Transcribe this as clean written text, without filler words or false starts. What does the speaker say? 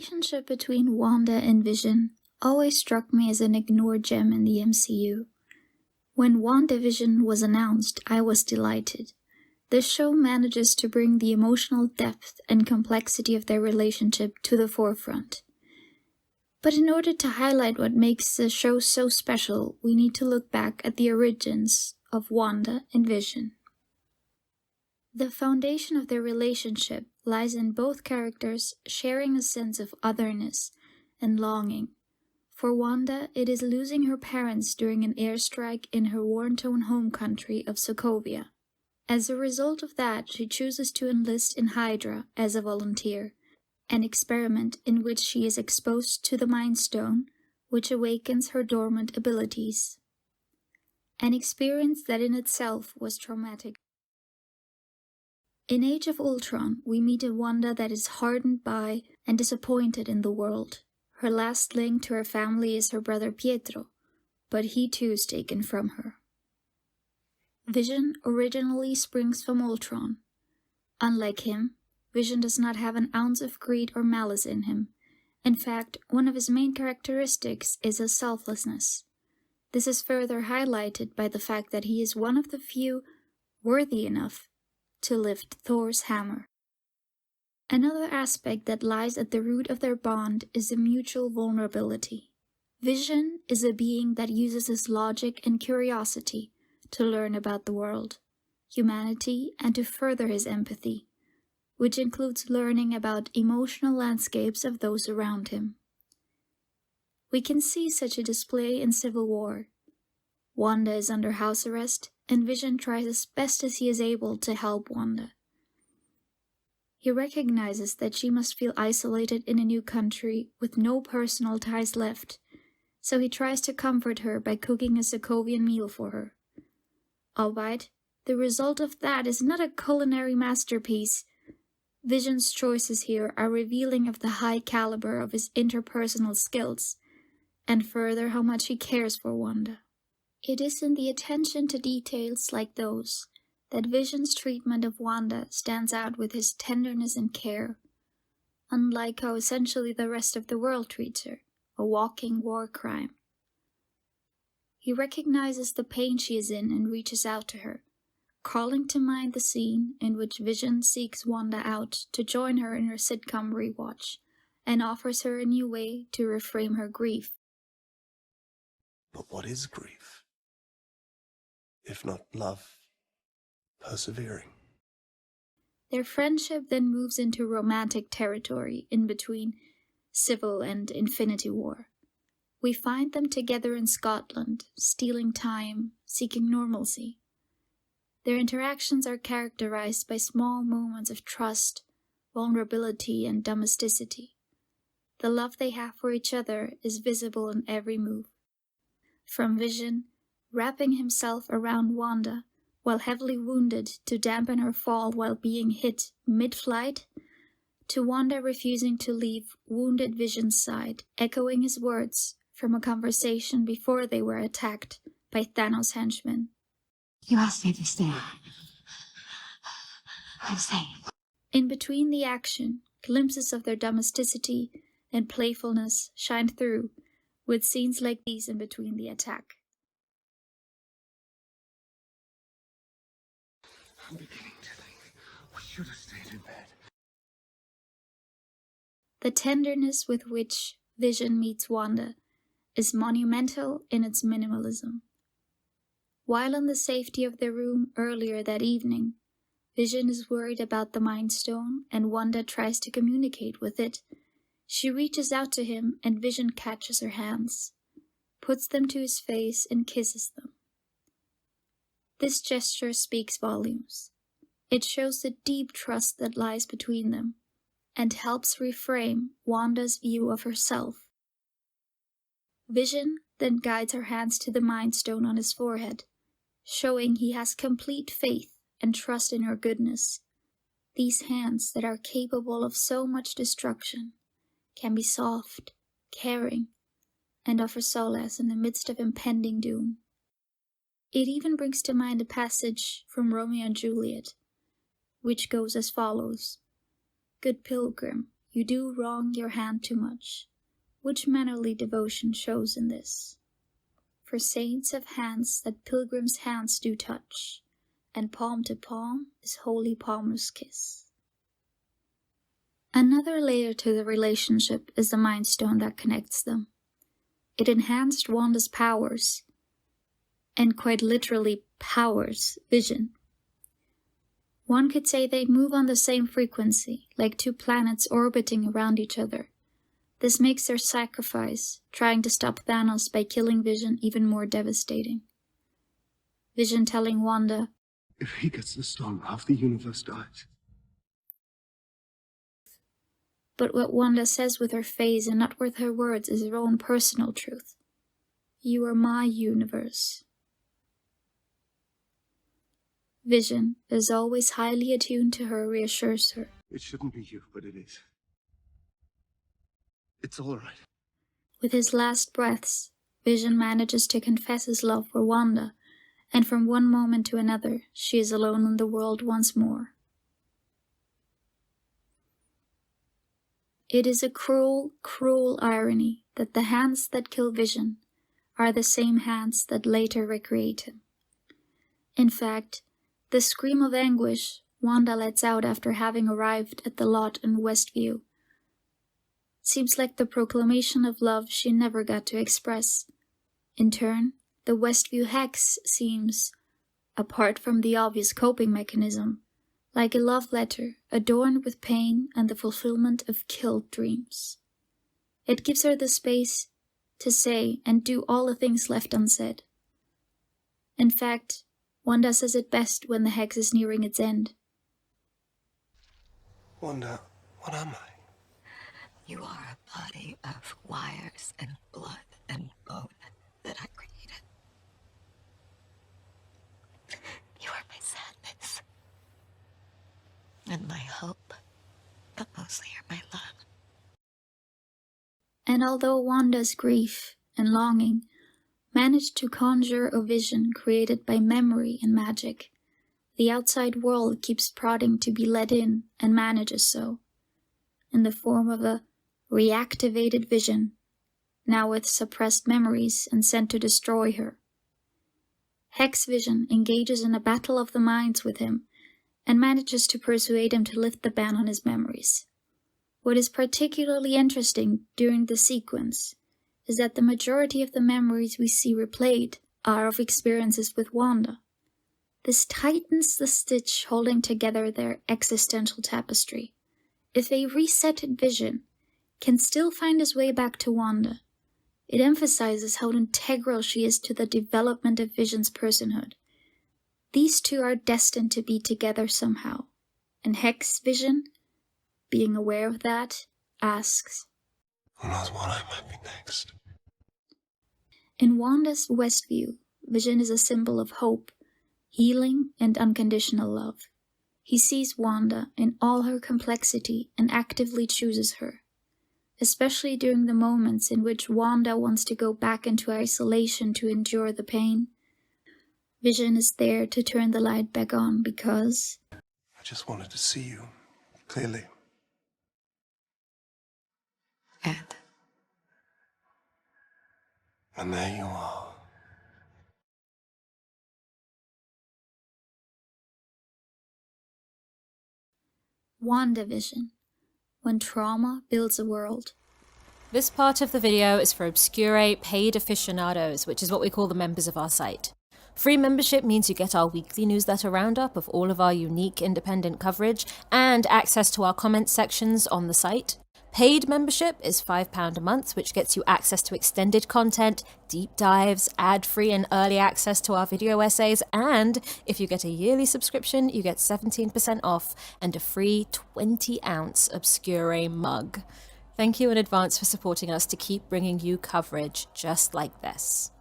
relationship between Wanda and Vision always struck me as an ignored gem in the MCU. When Wandavision was announced, I was delighted. The show manages to bring the emotional depth and complexity of their relationship to the forefront. But in order to highlight what makes the show so special, we need to look back at the origins of Wanda and Vision. The foundation of their relationship lies in both characters sharing a sense of otherness and longing. For Wanda, it is losing her parents during an airstrike in her war-torn home country of Sokovia. As a result of that, she chooses to enlist in Hydra as a volunteer, an experiment in which she is exposed to the Mind Stone, which awakens her dormant abilities. An experience that in itself was traumatic. In Age of Ultron, we meet a Wanda that is hardened by and disappointed in the world. Her last link to her family is her brother Pietro, but he too is taken from her. Vision originally springs from Ultron. Unlike him, Vision does not have an ounce of greed or malice in him. In fact, one of his main characteristics is his selflessness. This is further highlighted by the fact that he is one of the few worthy enough to lift Thor's hammer. Another aspect that lies at the root of their bond is the mutual vulnerability. Vision is a being that uses his logic and curiosity to learn about the world, humanity, and to further his empathy, which includes learning about emotional landscapes of those around him. We can see such a display in Civil War. Wanda is under house arrest, and Vision tries as best as he is able to help Wanda. He recognizes that she must feel isolated in a new country with no personal ties left, so he tries to comfort her by cooking a Sokovian meal for her. Albeit, the result of that is not a culinary masterpiece. Vision's choices here are revealing of the high caliber of his interpersonal skills, and further how much he cares for Wanda. It is in the attention to details like those that Vision's treatment of Wanda stands out with his tenderness and care, unlike how essentially the rest of the world treats her, a walking war crime. He recognizes the pain she is in and reaches out to her, calling to mind the scene in which Vision seeks Wanda out to join her in her sitcom rewatch and offers her a new way to reframe her grief. But what is grief, if not love persevering? Their friendship then moves into romantic territory in between Civil and Infinity War. We find them together in Scotland, stealing time, seeking normalcy. Their interactions are characterized by small moments of trust, vulnerability, and domesticity. The love they have for each other is visible in every move. From Vision, wrapping himself around Wanda while heavily wounded to dampen her fall while being hit mid-flight, to Wanda refusing to leave wounded Vision's side, echoing his words from a conversation before they were attacked by Thanos' henchmen. You asked me to stay. I'm staying. In between the action, glimpses of their domesticity and playfulness shine through, with scenes like these in between the attack. I'm beginning to think we should have stayed in bed. The tenderness with which Vision meets Wanda is monumental in its minimalism. While in the safety of their room earlier that evening, Vision is worried about the Mind Stone and Wanda tries to communicate with it. She reaches out to him and Vision catches her hands, puts them to his face and kisses them. This gesture speaks volumes. It shows the deep trust that lies between them and helps reframe Wanda's view of herself. Vision then guides her hands to the Mind Stone on his forehead, showing he has complete faith and trust in her goodness. These hands that are capable of so much destruction can be soft, caring, and offer solace in the midst of impending doom. It even brings to mind a passage from Romeo and Juliet, which goes as follows. Good pilgrim, you do wrong your hand too much, which mannerly devotion shows in this. For saints have hands that pilgrims' hands do touch, and palm to palm is holy palmer's kiss. Another layer to the relationship is the Mind Stone that connects them. It enhanced Wanda's powers, and quite literally powers, Vision. One could say they move on the same frequency, like two planets orbiting around each other. This makes their sacrifice, trying to stop Thanos by killing Vision, even more devastating. Vision telling Wanda, If he gets the stone, half the universe dies. but what Wanda says with her face and not with her words is her own personal truth. You are my universe. Vision, as always highly attuned to her, reassures her. It shouldn't be you, but it is. It's all right. With his last breaths, Vision manages to confess his love for Wanda, and from one moment to another, she is alone in the world once more. It is a cruel, cruel irony that the hands that kill Vision are the same hands that later recreate him. In fact, the scream of anguish Wanda lets out after having arrived at the lot in Westview seems like the proclamation of love she never got to express. In turn, the Westview hex seems, apart from the obvious coping mechanism, like a love letter adorned with pain and the fulfillment of killed dreams. It gives her the space to say and do all the things left unsaid. In fact, Wanda says it best when the hex is nearing its end. Wanda, what am I? You are a body of wires and blood and bone that I created. You are my sadness and my hope, but mostly you're my love. And although Wanda's grief and longing managed to conjure a vision created by memory and magic, the outside world keeps prodding to be let in and manages so, in the form of a reactivated Vision, now with suppressed memories and sent to destroy her. Hex Vision engages in a battle of the minds with him and manages to persuade him to lift the ban on his memories. What is particularly interesting during the sequence is that the majority of the memories we see replayed are of experiences with Wanda. This tightens the stitch holding together their existential tapestry. If a resetted Vision can still find his way back to Wanda, it emphasizes how integral she is to the development of Vision's personhood. These two are destined to be together somehow, and Hex Vision, being aware of that, asks, Who knows what I might be next? In Wanda's Westview, Vision is a symbol of hope, healing, and unconditional love. He sees Wanda in all her complexity and actively chooses her, especially during the moments in which Wanda wants to go back into isolation to endure the pain. Vision is there to turn the light back on because I just wanted to see you clearly. And there you are. Wandavision, when trauma builds a world. This part of the video is for OBSCURAE paid aficionados, which is what we call the members of our site. Free membership means you get our weekly newsletter roundup of all of our unique independent coverage and access to our comment sections on the site. Paid membership is £5 a month, which gets you access to extended content, deep dives, ad-free and early access to our video essays, and if you get a yearly subscription, you get 17% off and a free 20-ounce OBSCURAE mug. Thank you in advance for supporting us to keep bringing you coverage just like this.